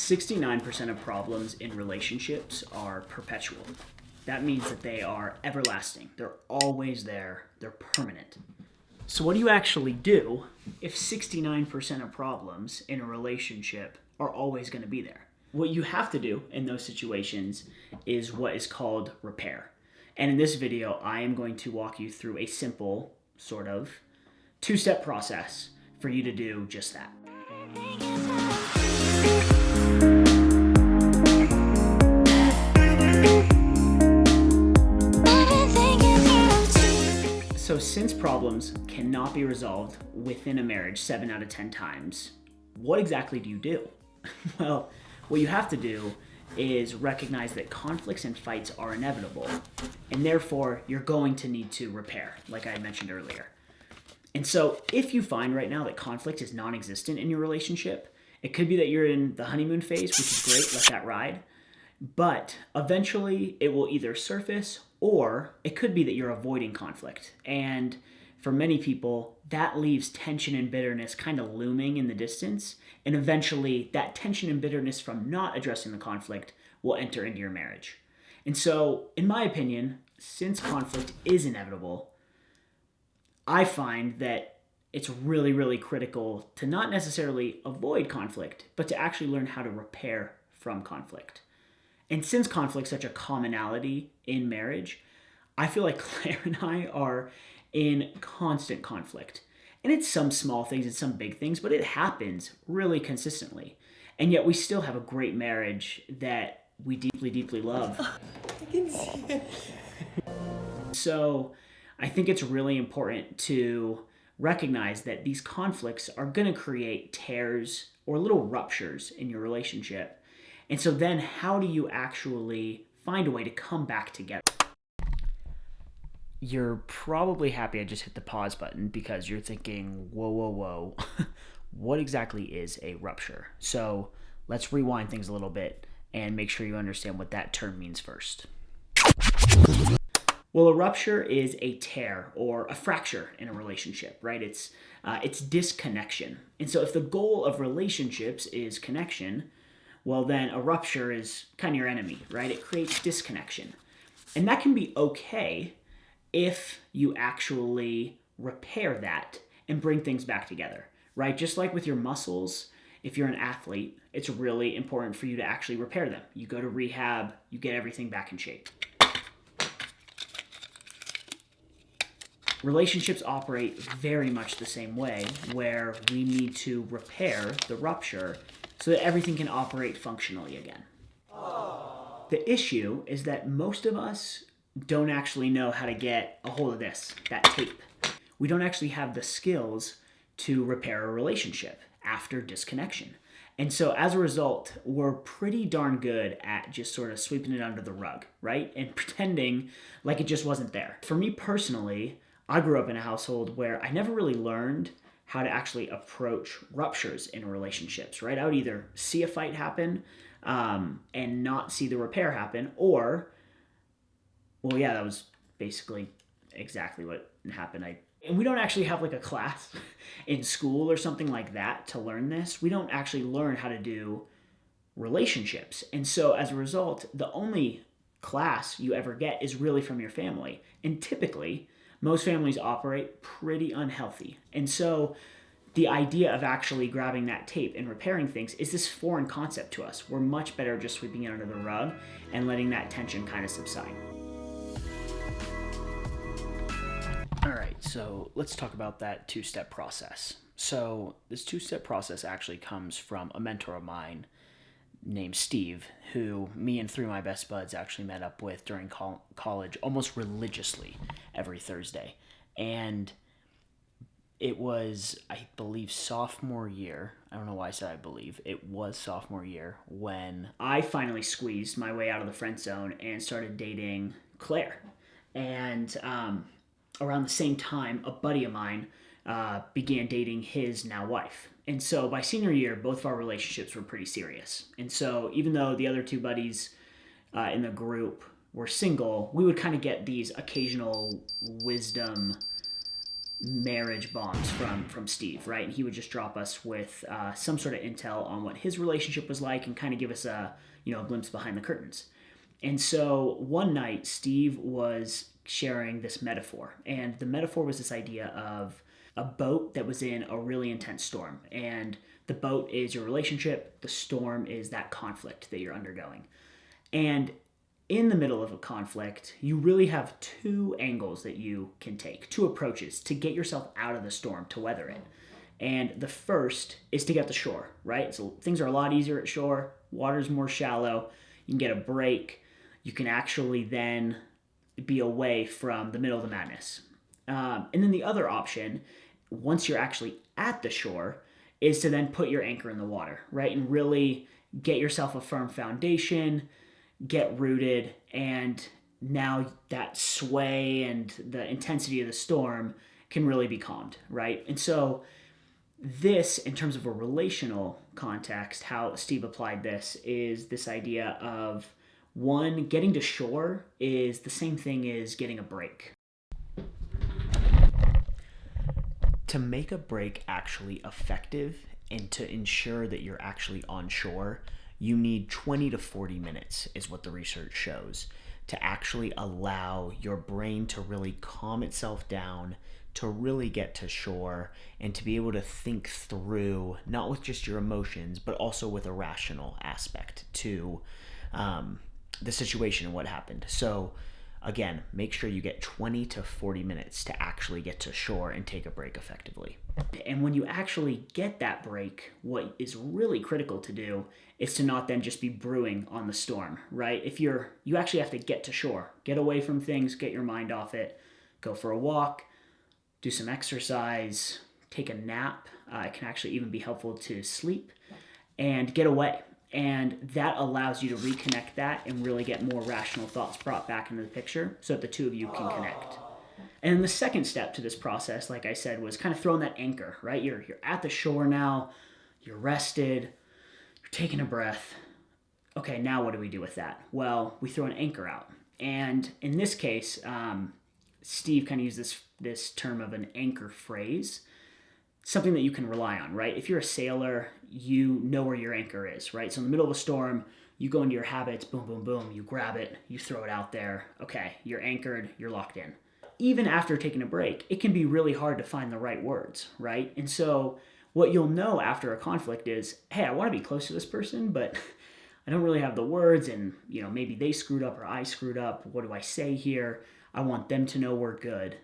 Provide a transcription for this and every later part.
69% of problems in relationships are perpetual. That means that they are everlasting. They're always there. They're permanent. So what do you actually do if 69% of problems in a relationship are always going to be there? What you have to do in those situations is what is called repair. And in this video, I am going to walk you through a simple, sort of, two-step process for you to do just that. So since problems cannot be resolved within a marriage 7 out of 10 times, what exactly do you do? Well, what you have to do is recognize that conflicts and fights are inevitable, and therefore you're going to need to repair, like I mentioned earlier. And so if you find right now that conflict is non-existent in your relationship, it could be that you're in the honeymoon phase, which is great, let that ride. But eventually it will either surface, or it could be that you're avoiding conflict. And for many people, that leaves tension and bitterness kind of looming in the distance. And eventually that tension and bitterness from not addressing the conflict will enter into your marriage. And so, in my opinion, since conflict is inevitable, I find that it's really, really critical to not necessarily avoid conflict, but to actually learn how to repair from conflict. And since conflict's such a commonality in marriage, I feel like Claire and I are in constant conflict. And it's some small things and some big things, but it happens really consistently. And yet we still have a great marriage that we deeply, deeply love. I can see it. So I think it's really important to recognize that these conflicts are going to create tears or little ruptures in your relationship. And so then how do you actually find a way to come back together? You're probably happy I just hit the pause button because you're thinking, whoa. What exactly is a rupture? So let's rewind things a little bit and make sure you understand what that term means first. Well, a rupture is a tear or a fracture in a relationship, right? It's disconnection. And so if the goal of relationships is connection, well, then a rupture is kind of your enemy, right? It creates disconnection. And that can be okay if you actually repair that and bring things back together, right? Just like with your muscles, if you're an athlete, it's really important for you to actually repair them. You go to rehab, you get everything back in shape. Relationships operate very much the same way, where we need to repair the rupture so that everything can operate functionally again. Aww. The issue is that most of us don't actually know how to get a hold of that tape. We don't actually have the skills to repair a relationship after disconnection. And so as a result, we're pretty darn good at just sort of sweeping it under the rug, right? And pretending like it just wasn't there. For me personally, I grew up in a household where I never really learned how to actually approach ruptures in relationships, right? I would either see a fight happen and not see the repair happen, or, well, yeah, that was basically exactly what happened. And we don't actually have like a class in school or something like that to learn this. We don't actually learn how to do relationships. And so as a result, the only class you ever get is really from your family. And typically, most families operate pretty unhealthy. And so the idea of actually grabbing that tape and repairing things is this foreign concept to us. We're much better just sweeping it under the rug and letting that tension kind of subside. All right, so let's talk about that two-step process. So this two-step process actually comes from a mentor of mine named Steve, who me and 3 of my best buds actually met up with during college almost religiously every Thursday. And it was, I believe, sophomore year. I don't know why I said I believe. It was sophomore year when I finally squeezed my way out of the friend zone and started dating Claire. And around the same time, a buddy of mine began dating his now wife. And so by senior year, both of our relationships were pretty serious. And so even though the other 2 buddies in the group were single, we would kind of get these occasional wisdom marriage bombs from Steve, right? And he would just drop us with some sort of intel on what his relationship was like and kind of give us a glimpse behind the curtains. And so one night, Steve was sharing this metaphor, and the metaphor was this idea of a boat that was in a really intense storm. And the boat is your relationship, the storm is that conflict that you're undergoing. And in the middle of a conflict, you really have two angles that you can take, two approaches to get yourself out of the storm, to weather it. And the first is to get to shore, right? So things are a lot easier at shore, water's more shallow, you can get a break, you can actually then be away from the middle of the madness. And then the other option, once you're actually at the shore, is to then put your anchor in the water, right? And really get yourself a firm foundation, get rooted, and now that sway and the intensity of the storm can really be calmed, right? And so this, in terms of a relational context, how Steve applied this is this idea of, one, getting to shore is the same thing as getting a break. To make a break actually effective and to ensure that you're actually on shore, you need 20 to 40 minutes is what the research shows to actually allow your brain to really calm itself down, to really get to shore, and to be able to think through, not with just your emotions, but also with a rational aspect to the situation and what happened. So again, make sure you get 20 to 40 minutes to actually get to shore and take a break effectively. And when you actually get that break, what is really critical to do is to not then just be brewing on the storm, right? You actually have to get to shore, get away from things, get your mind off it, go for a walk, do some exercise, take a nap. It can actually even be helpful to sleep and get away. And that allows you to reconnect that and really get more rational thoughts brought back into the picture so that the two of you can connect. And then the second step to this process, like I said, was kind of throwing that anchor, right? You're at the shore now, you're rested, you're taking a breath. Okay, now what do we do with that? Well, we throw an anchor out. And in this case, Steve kind of used this term of an anchor phrase, something that you can rely on, right? If you're a sailor, you know where your anchor is, right? So in the middle of a storm, you go into your habits, boom, boom, boom, you grab it, you throw it out there. Okay, you're anchored, you're locked in. Even after taking a break, it can be really hard to find the right words, right? And so what you'll know after a conflict is, hey, I want to be close to this person, but I don't really have the words, and maybe they screwed up or I screwed up. What do I say here? I want them to know we're good.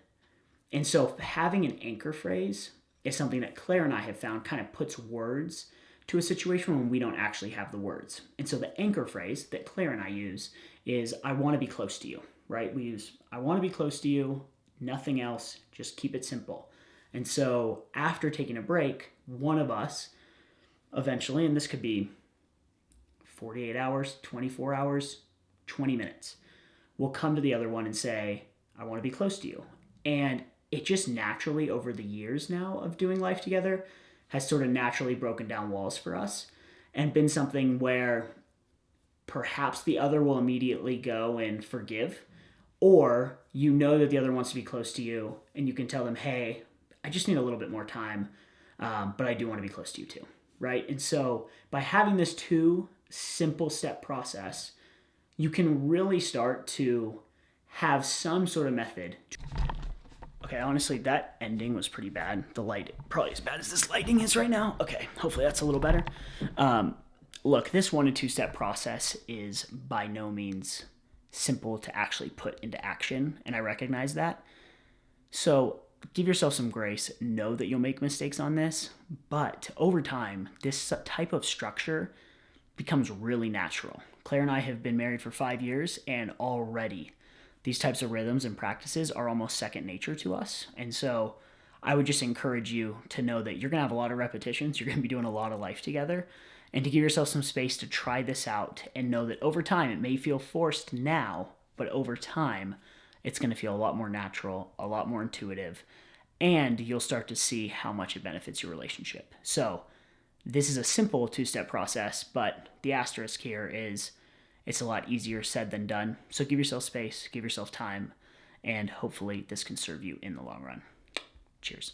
And so having an anchor phrase is something that Claire and I have found kind of puts words to a situation when we don't actually have the words. And so the anchor phrase that Claire and I use is, I want to be close to you, right? We use, I want to be close to you, nothing else, just keep it simple. And so after taking a break, one of us eventually, and this could be 48 hours, 24 hours, 20 minutes, will come to the other one and say, I want to be close to you. And it just naturally, over the years now of doing life together, has sort of naturally broken down walls for us and been something where perhaps the other will immediately go and forgive, or you know that the other wants to be close to you and you can tell them, hey, I just need a little bit more time, but I do want to be close to you too, right? And so by having this two simple step process, you can really start to have some sort of method. Okay, honestly, that ending was pretty bad. The light, probably as bad as this lighting is right now. Okay, hopefully that's a little better. Look, this 1 to 2 step process is by no means simple to actually put into action, and I recognize that. So give yourself some grace. Know that you'll make mistakes on this, but over time, this type of structure becomes really natural. Claire and I have been married for 5 years, and already these types of rhythms and practices are almost second nature to us. And so I would just encourage you to know that you're going to have a lot of repetitions. You're going to be doing a lot of life together, and to give yourself some space to try this out and know that over time, it may feel forced now, but over time, it's going to feel a lot more natural, a lot more intuitive, and you'll start to see how much it benefits your relationship. So this is a simple 2-step process, but the asterisk here is it's a lot easier said than done. So give yourself space, give yourself time, and hopefully this can serve you in the long run. Cheers.